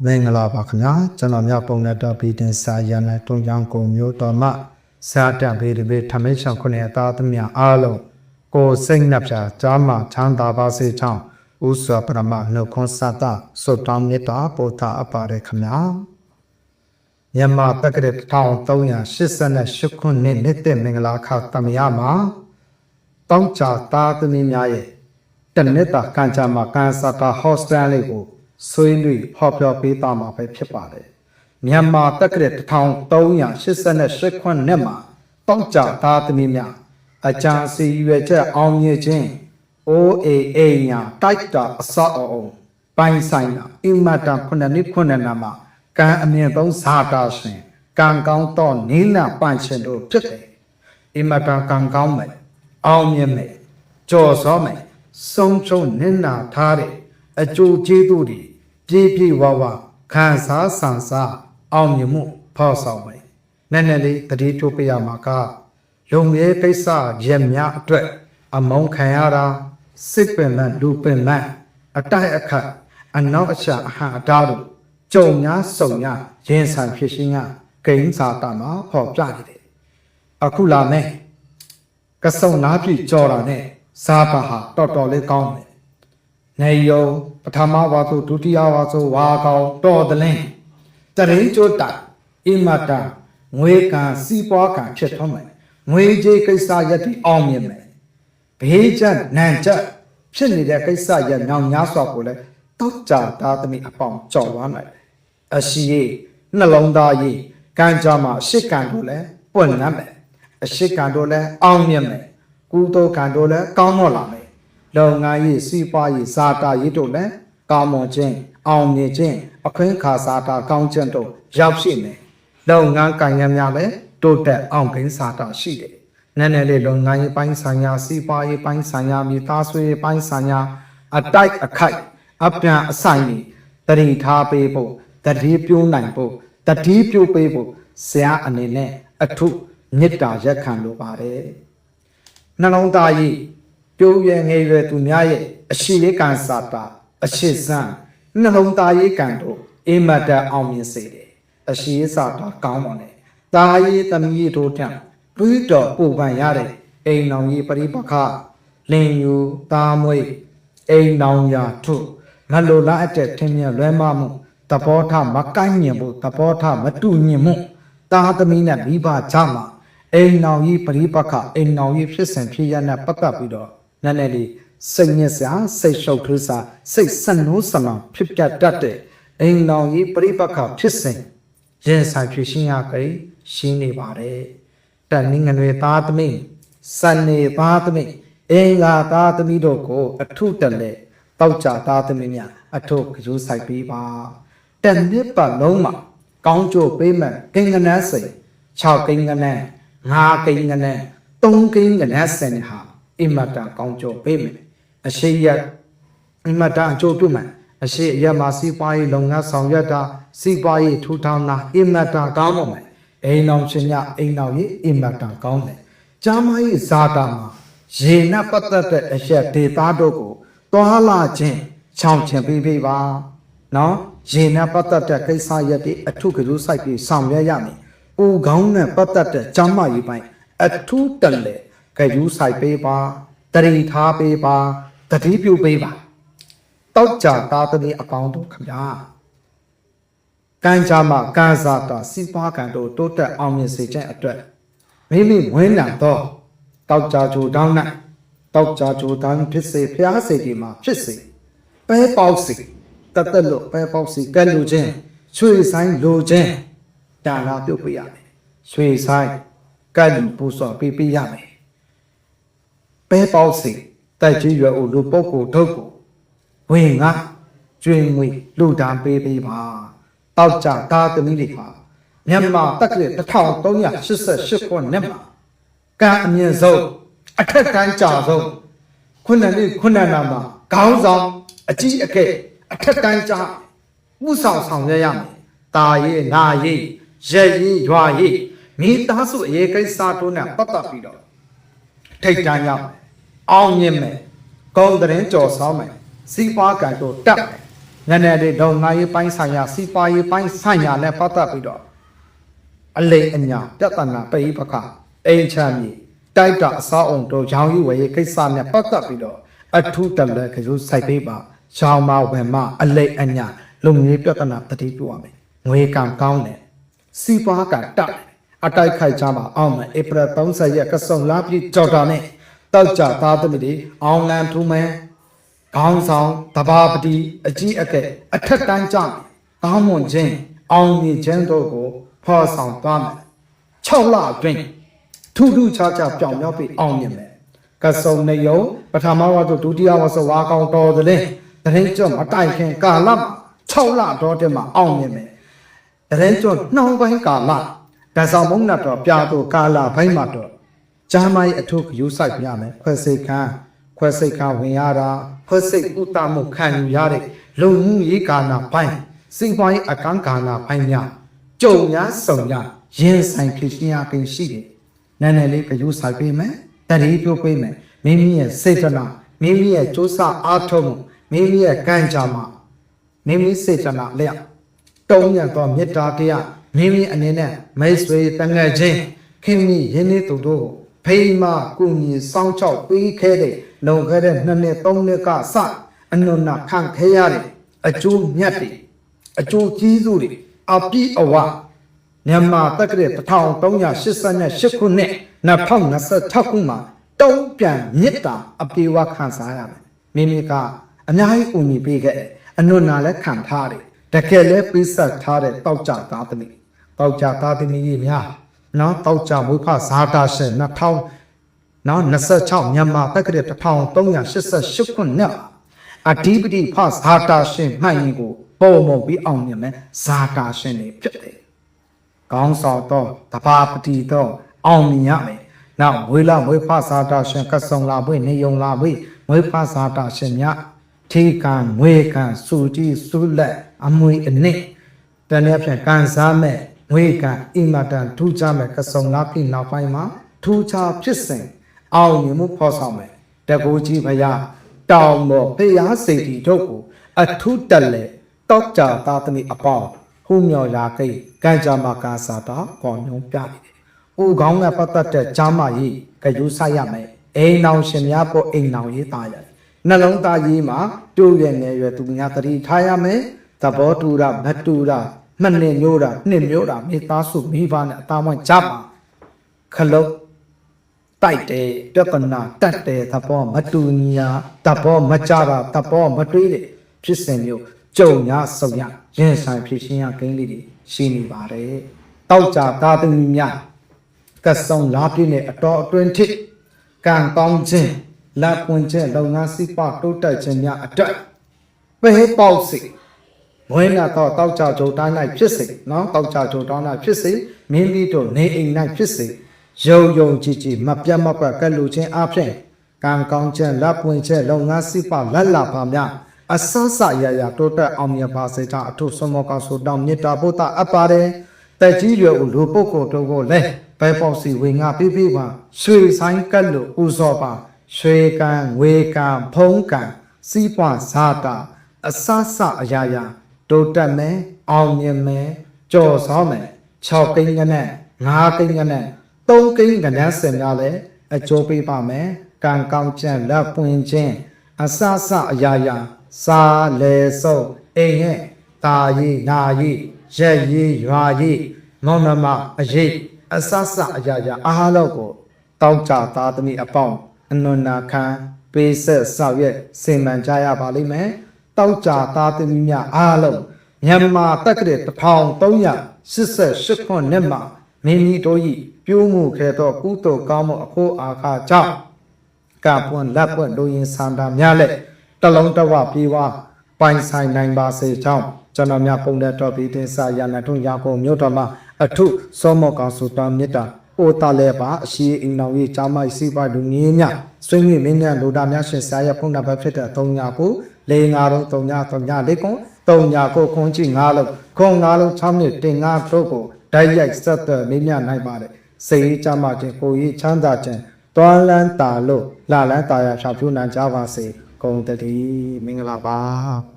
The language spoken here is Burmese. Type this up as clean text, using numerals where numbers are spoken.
မင်္ဂလာပါခင်ဗျာကျွန်တော်မြပုံနဲ့တော့ပြီးတင်စာရနဲ့တုံချောင်းကိုမျိုးတော်မှစာတန်ပေးတဲ့ထမိတ်ဆောင်ခုနှစ်အသားသမ အားလုံးကိုစိတ်နှပြကြားမှချမ်းသာပါစေချောင်းဥစွာပရမနှုတ်ခွန်းစတာစုတောင်းမြတ်တာပို့တာအပ်ပါတယ်ခင်ဗျာမြန်မာတက္ကရာ1388ခုနှစ်တဲ့မင်္ဂလာခသမယမှာတောင်းချသားသမီးများရဲ့တနစ်တာကံကြမှာကန်စတာဟော့စတန်လေးကိုဆွေးနွေးဟောပြောပေးသားမှာပဲဖြစ်ပါတယ်မြန်မာတက္ကရာ1388ခုနှစ်မှာတောင်းချသားသမီးများအကြံစီရွယ်ချက်အောင်မြင်ခြင်း OAA ညာတိုက်တာအစောအောင်ပိုင်းဆိုင်တာအင်မတန်ခုနှစ်နှစ်ခုနှစ်နာမှာကံအမြင့်ဆုံးဇာတာရှင်ကံကောင်းတော့နိလပန့်ရှင်တို့ဖြစ်တယ်အင်မတန်ကံကောင်းမယ်အောင်မြင်မယ်ကြော်စောမယ်ဆုံးချုံနစ်နာထားတဲ့အကျိုးကျေးဇူးတွေပြေးပြေးဝဝခံစားဆန်စားအောင်မြင်မှုဖော်ဆောင်မယ်နည်းနည်းလေးတတိထုတ်ပြရမှာကလုံရဲကိစ္စရက်များအတွက်အမုန်းခံရတာစိတ်ပင်လန့်လူပင်လန့်အတိုက်အခတ်အနောက်အချအဟံအတားတို့ကြုံများစုံများရင်ဆိုင်ဖြစ်ရှင်းကဂိမ်းစာတာမှာဟောပြနေတယ်အခုလာမယ်ကစုံနာပြည့်ကြော်တာနဲ့စားပါဟာတော်တော်လေးကောင်းတယ်နေယုံပထမဝါဆိုဒုတိယဝါဆိုဝါကောင်တော်တလင်းတရင်ကျိုးတာအမတန်ငွေကံစီးပွားကံဖြစ်ထွန်းမယ်ငွေကြေးကိစ္စရက်တိအောင်မြင်မယ်ဘေးကျနံကျဖြစ်နေတဲ့ကိစ္စရက်ညောင်များစွာကိုလည်းတောက်ကြသားသမီးအပေါင်းကြော်သွားနိုင်တယ်အရှိရနှလုံးသားရည်ကံကြမှာရှစ်ကံတို့လည်းပွင့်လန်းမယ်အရှိကံတို့လည်းအောင်မြင်မယ်ကုသိုလ်ကံတို့လည်းကောင်းမွန်လာမယ်လုပ်ငန်းရေးစီးပွားရေးဇာတာရေးတို့လည်းကောင်းမွန်ခြင်းအောင်မြင်ခြင်းအခွင့်အခါဇာတာကောင်းခြင်းတို့ရောက်ရှိမယ်လုပ်ငန်းကံရများလည်းတိုးတက်အောင်ကိန်းဇာတာရှိတယ်နည်းနည်းလေးလုပ်ငန်းရေးပိုင်းဆိုင်ရာစီးပွားရေးပိုင်းဆိုင်ရာမိသားစုရေးပိုင်းဆိုင်ရာအတိုက်အခိုက်အပြန်အဆိုင်တတိထားပေးဖို့တတိပြုံးနိုင်ဖို့တတိပြုတ်ပေးဖို့ဆရာအနေနဲ့အထုမေတ္တာရက်ခံလိုပါတယ်နှလုံးသားကြီးပြုံးရငယ်ရွယ်သူများရဲ့အရှိရေးကံစာတာအရှိစံနှလုံးသားရေးကံတို့အိမတ်တအောင်မြင်စေတယ်အရှိရေးစာတာကောင်းပါလေတာရေးသမီးတို့ထံတွေးတော်ပူပန်ရတဲ့အိမ်တော်ကြီးပရိပခလင်ယူသားမွေးအိမ်တော်ရာထုငလိုလားအတဲ့ထင်းမြလွဲမမှုသဘောထားမကိုင်းမြင်ဖို့သဘောထားမတူညီမှုတာသမီးနဲ့မိဘကြမှာအိမ်တော်ကြီးပရိပခအိမ်တော်ကြီးဖြစ်စဉ်ဖြစ်ရတဲ့ပတ်သက်ပြီးတော့နည်းနည်းလေးစိတ်ညစ်စရာစိတ်ရှုပ်ထွေးစာစိတ်ဆန်နိုးဆလောင်ဖြစ်ပြတတ်တဲ့အိမ်တော်ကြီးပရိပခဖြစ်စဉ်ရင်ဆိုင်ဖြစ်ရှင်းရကြရှင်းနေပါတယ်တန်ငွေသားသမီးစံနေသားသမီးအင်္ဂါသားသမီးတို့ကိုအထုတလဲတောက်ကြသားသမီးများအထုကြိုးဆိုင်ပေးပါတန်နှစ်ပတ်လုံးမှာကောင်းကျိုးပေးမယ်ကိန်းကနန်းစိန်6ကိန်းကနန်း5ကိန်းကနန်း3ကိန်းကနန်းစင်ဟာအမတန်ကောင်းကျိုးပေးမယ်အရှိရအမတန်အကျိုးပြုမယ်အရှိရမှာစီးပွားရေးလုပ်ငန်းဆောင်ရွက်တာစီးပွားရေးထူထောင်တာအမတန်ကောင်းပါမယ်အိမ်တော်ရှင်ညအိမ်တော်ကြီးအင်မတန်ကောင်းတယ်။ကျမ်းမာရေးဇာတာမှာရေနဲ့ပတ်သက်တဲ့အချက်ဒေတာတို့ကိုတွာလာခြင်းချောင်းချင်ပေးပါ။နော်ရေနဲ့ပတ်သက်တဲ့ကိစ္စရက်တွေအထုကလူစိုက်ပြီးဆောင်ရွက်ရမယ်။ဦးခေါင်းနဲ့ပတ်သက်တဲ့ကျမ်းမာရေးပိုင်းအထုတလဲကယူဆိုင်ပေးပါတတိထားပေးပါတတိပြုပေးပါတောက်ကြသားသမီးအပေါင်းတို့ခင်ဗျာကံကြမှာကံစားတာစီးပွားကံတို့တိုးတက်အောင်မြင်စေခြင်းအတွက်မိမိဝင်းလာတော့တောက်ကြကြိုတောင်းနဲ့တောက်ကြကြိုတောင်းဖြစ်စေဖျားစေဒီမှာဖြစ်စေပဲပေါက်စီတသက်လို့ပဲပေါက်စီကဲလူချင်းရွှေဆိုင်လူချင်းဒါလာပြုတ်ပြရမယ်ရွှေဆိုင်ကဲလူပူစော်ပေးရမယ်ပဲပေါက်စီတိုက်ကြီးရွယ်ဦးလူပုဂ္ဂိုလ်ထုတ်ကိုဝင်ငါကျွေးငွေလူတန်းပေးပါတောက်ကြသားသမီးတွေဟာမြန်မာတက္ကရာ1388ခုနှစ်မှာကံအမြင့်ဆုံးအထက်ကန်းကြဆုံးခုနှစ်နာမှာခေါင်းဆောင်အကြီးအကဲအထက်ကန်းကြဥဆောင်ရရမယ်တာရေးနာရေးရက်ရေးရွာရေးမိသားစုအရေးကိစ္စတို့နဲ့ပတ်သက်ပြီးတော့ထိတ်တန့်ရမယ်အောင်မြင်မယ်ကောင်းတဲ့ကြော်ဆောင်မယ်စီးပွားကံတို့တက်မယ် ညနေတွေတော့ငါရေးပိုင်းဆိုင်ရာစီပါရေးပိုင်းဆိုင်ရာနဲ့ပတ်သက်ပြီးတော့အလိအညာပြဿနာပိပခအိမ်ချမ်းကြီးတိုက်တာအစားအောင်တို့ရောင်ကြီးဝယ်ရေးကိစ္စနဲ့ပတ်သက်ပြီးတော့အထူးတလဲကစိုးစိုက်ပေးပါရောင်မဝယ်မအလိအညာလုံကြီးပြဿနာတတိပြရမယ်ငွေကံကောင်းတယ်စီပါကတက်အတိုက်ခိုက်ကြမှာအောင်မယ်ဧပြီ30ရက်ကစုံလာပြီးကြော်တာနဲ့တောက်ကြသားသမီးတွေအောင်လန်ထူးမယ်ခေါင်းဆောင်တဘာပတိအကြီးအကဲအထက်တန်းကြကောင်းမွန်ခြင်းအောင်မြင်ခြင်းတို့ကိုဖော်ဆောင်သွားမယ်6လအတွင်းထူးထူးခြားခြားပြောင်းမြောက်ပြီးအောင်မြင်မယ်ကစုံနေယုံပထမဝါဆိုဒုတိယဝါဆိုဝါကောင်တော်သလဲတရင်ကျွတ်မတိုင်ခင်ကာလ6လတော့တည်းမှာအောင်မြင်မယ်တရင်ကျွတ်နှောင်းပိုင်းကာလတဆောင်မုံနဲ့တော့ပြာတို့ကာလဘိုင်းမှာတော့ဂျာမိုင်းအထုပ်ယူဆိုင်ပြမယ်ခွဲစိတ်ခန်းဝင်ရတာခွဲစိတ်ဥတမှုခံယူရတဲ့လုံမှုရေးကာနာဘိုင်းစိတ်ပိုင်းအကန့်ကာနာဘိုင်းများကြုံများစုံရရင်ဆိုင်ဖြစ်ရှင်ရကိရှိတယ်နည်းနည်းလေးကယူဆိုင်ပေးမယ်တတိပြုတ်ပေးမယ်မိမိရဲ့စေတနာမိမိရဲ့ကြိုးစားအားထုတ်မှုမိမိရဲ့ကံကြမ္မာမိမိစေတနာလျက်တုံးရသောမေတ္တာတရားမိမိအနေနဲ့မိတ်ဆွေတငယ်ချင်းခင်မိရင်းနှီးသူတို့ကိုဖိမကုညီစောင်းချောက်ပေးခဲ့တဲ့လုံခဲ့တဲ့2နှစ်3နှစ်ကစအနုနာခံခဲ့ရတဲ့အကျိုးမြတ်တွေအကျိုးကြီးစုတွေအပြည့်အဝမြန်မာတက္ကရာ1388ခုနှစ်2026ခုမှာတုံးပြန်မြစ်တာအပြေဝခံစားရမယ်မိမိကအများကြီးဦးညီပေးခဲ့အနုနာလည်းခံထားတယ်တကယ်လည်းပေးဆက်ထားတဲ့တောက်ကြသားသမီးတောက်ကြသားသမီးကြီးများနော်တောက်ကြမွေးဖဇာတာရှင်2000နော်26မြန်မာတက္ကရာ1388ခုနှစ်အဓိပတိဖဇာတာရှင်မှန်ရင်ကိုပုံမပြီးအောင်မြင်မယ်ဇာတာရှင်တွေဖြစ်တယ်ကောင်းဆောင်တော့တဘာပတိတော့အောင်မြင်ရမယ်နောက်မွေးလာမွေးဖဇာတာရှင်ကဆုံလာပွင့်နေယုံလာပွင့်မွေးဖဇာတာရှင်များထေကံမွေကံစုကြည်စုလက်အမွေအနစ်တနည်းဖြင့်ကန်စားမဲ့ငွေကံအိမတန်ထူးခြားမဲ့ကဆုံလာပြီးနောက်ပိုင်းမှာထူးခြားဖြစ်စဉ်အောင်မြင်မှုဖော်ဆောင်မယ်တကူကြီးဖရာတောင်ပေါ်ဖရာစိတ်တီတို့ကိုအထူးတက်လေတောက်ကြသားသမီးအပေါင်းဟူမြော်ရာကိကံကြမ္မာကာစာတာပေါ်ညုံပြနေတယ်။ဦးခေါင်းကပတ်သက်တဲ့ဂျာမကြီးကယူဆိုင်ရမယ်။အိမ်နောင်ရှင်များပေါ်အိမ်နောင်ရေးသားရတယ်။နှလုံးသားကြီးမှာတူရငယ်ရွယ်သူများတတိထားရမယ်။သဘောတူတာမတူတာမှတ်နေမျိုးတာနှစ်မျိုးတာမိသားစုမိဘနဲ့အသားမွန်ကြပါခလုတ်တိုက်တယ်ပြဿနာတတ်တယ်သဘောမတူညာသဘောမကြတာသဘောမတွေးတဲ့ဖြစ်စဉ်မျိုးကြုံရဆုံရရင်ဆိုင်ဖြစ်ရှင်ရကိန်းလေးတွေရှိနေပါတယ်တောက်ကြသားသမီးများကဆုံလာပြည့်နဲ့အတော်အတွင်းထိကံကောင်းခြင်းလက်ပွင့်ခြင်းလုံငန်းစိပတိုးတက်ခြင်းများအတွက်ပဲပေါက်စိဝိညာတော့တောက်ကြကြိုတိုင်း၌ဖြစ်စေနော်တောက်ကြကြိုတိုင်း၌ဖြစ်စေမင်းပြီးတော့နေအိမ်၌ဖြစ်စေယုံယုံကြည်ကြည်မပြတ်မကွက်ကလူချင်းအဖြစ်ကံကောင်းခြင်းလက်ပွင့်ခြင်းလုံငန်းစိပလက်လာပါများအဆဆရရတိုးတက်အောင်မြင်ပါစေတာအထုဆုံးမကောင်းဆိုတောင်းမေတ္တာဘုဒ္ဓအပ်ပါတယ်တက်ကြီးရွယ်ကိုလူပုဂ္ဂိုလ်တို့ကိုလည်းဘယ်ပေါ့စီဝေငါပြပြပါရွှေဆိုင်ကတ်လို့ဥစောပါရွှေကံငွေကံဖုံးကံစီးပွားဇာတာအဆဆအရာရာတိုးတက်မယ်အောင်မြင်မယ်ကြော်ဆောင်မယ်6ကိန်းကနဲ့5ကိန်းကနဲ့3ကိန်းကနဲ့ဆင်များလဲအကျိုးပေးပါမယ်ကံကောင်းခြင်းလက်ပွင့်ခြင်းအဆဆအရာရာစာလေစုံအိမ်ရဲ့တာရီနာရီရက်ရီရွာရီမောင်နှမအရေးအဆဆအရာရာအားလုံးကိုတောက်ကြသားသမီးအပေါင်းအနွနာခံပေးဆက်ဆောက်ရဲ့စင်မှန်ကြရပါလိမ့်မယ်တောက်ကြသားသမီးများအားလုံးမြန်မာတက္ကရာ1388ခုနှစ်မှာမိမိတို့၏ပြုမှုခဲ့သောကုသိုလ်ကောင်းမှုအဖို့အာခါကြောင့်ကပွန်လက်ပွန်လူရင်စန္ဒာများလက်တလုံးတဝပြေဝပိုင်ဆိုင်နိုင်ပါစေကြောင်းကျွန်တော်များပုံတဲ့တော်ပြီးတင်စာရဏထုံရောက်ကုန်မြို့တော်မှာအထုစောမောကောင်စုတော်မြတ်တာအိုတာလဲပါအရှိအိမ်တော်ကြီးကျောင်းမိုက်စီးပွားလူငင်းညဆွေးနွေးမင်းနဲ့လူသားများရှင်ဆရာရဲ့ဖုန်းနံပါတ်ဖြစ်တဲ့3ညာကို453 3ည4ကုန်း3ညာကိုခွန်ကြည့်9လုံးခွန်9လုံး6မြစ်တင်9တို့ကိုတိုက်ရိုက်ဆက်သွယ်မင်းများနိုင်ပါတယ်စိတ်ကြမှာခြင်းကိုကြီးချမ်းသာခြင်းတွားလန်းတာလို့လာလန်းတာရဖြောဖြူနံကြပါစေကုန်တည်းမင်္ဂလာပါ